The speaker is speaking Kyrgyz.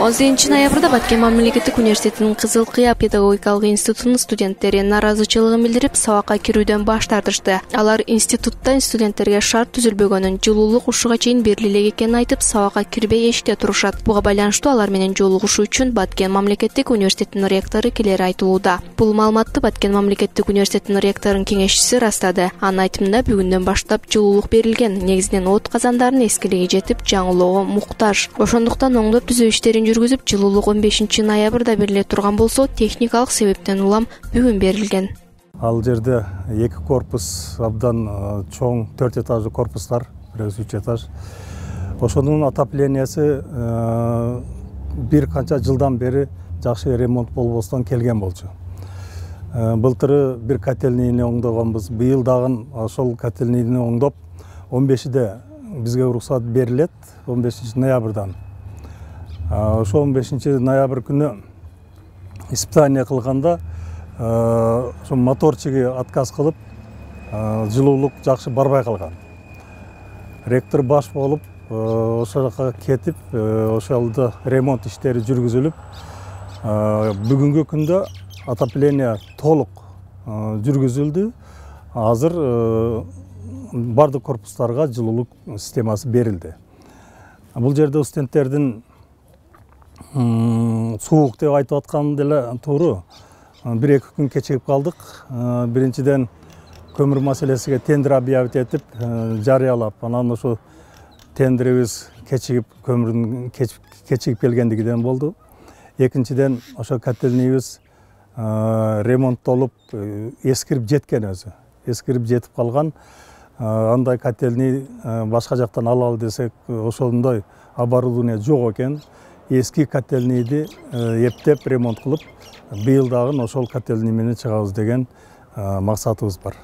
18-ноябрда Баткен мамлекеттик университетинин Кызыл Кыя педагогикалык институтунун студенттери нааразычылыгын билдирип, сабакка кирүүдөн баш тартышты. Алар институтта студенттерге шарт түзүлбөгөнүн, жылуулук ушуга чейин бериле экенин айтып, сабакка кирбей эшикте турушат. Буга байланыштуу алар менен жолугушуу үчүн Баткен мамлекеттик университетинин ректору келери айтылууда. Бул маалыматты Баткен мамлекеттик университетинин ректорунун кеңешчиси ырастады. Анын айтымында бүгүндөн баштап жылуулук берилген, негизинен от казандардын эскилиги жетип, жаңылоого муктаж. Ошондуктан оңдоп түзөө иштерин жүргүзүп, жылуулук 15-ноябрда бериле турган болсо, техникалык себептен улам бүгүн берилген. Ал жерде 2 корпус абдан чоң 4 этаждуу корпустар, 3 этаж. Ошонун отоплениясы бир канча жылдан бери жакшы ремонт болбостон келген болчу. Былтыры бир котельнийни оңдогонбуз. Быйыл дагы ошол котельнийни оңдоп, 15-де бизге уруксат берилет, 15-ноябрдан. Ошо 15-ноябрь күнү испытание кылганда ошо моторчиги отказ кылып, жылуулук жакшы барбай калган. Ректор баш болуп, ошол жака кетип, ошолдо ремонт иштери жүргүзүлүп, бүгүнкү күндө отопление толук жүргүзүлдү. Азыр бардык корпустарга жылуулук системасы берилди. Бул жерде студенттердин суук деп айтып аткан деле туура. 1-2 күн кечигип калдык. Биринчиден көмүр маселесиге тендер объявить этип, жарыялап, анан ошо тендерибиз кечигип, көмүрдүн кечигип келгендигинен болду. Экинчиден ошо котельнийибиз ремонттолуп, эскирип жеткен өзү. Эскирип жетип калган. Андай котельний башка жактан алалы десек, ошондой оборудование жок экен. Эски котельнийди эптеп ремонт кылып, быйыл дагы ошол котельний менен чыгабыз деген максатыбыз бар.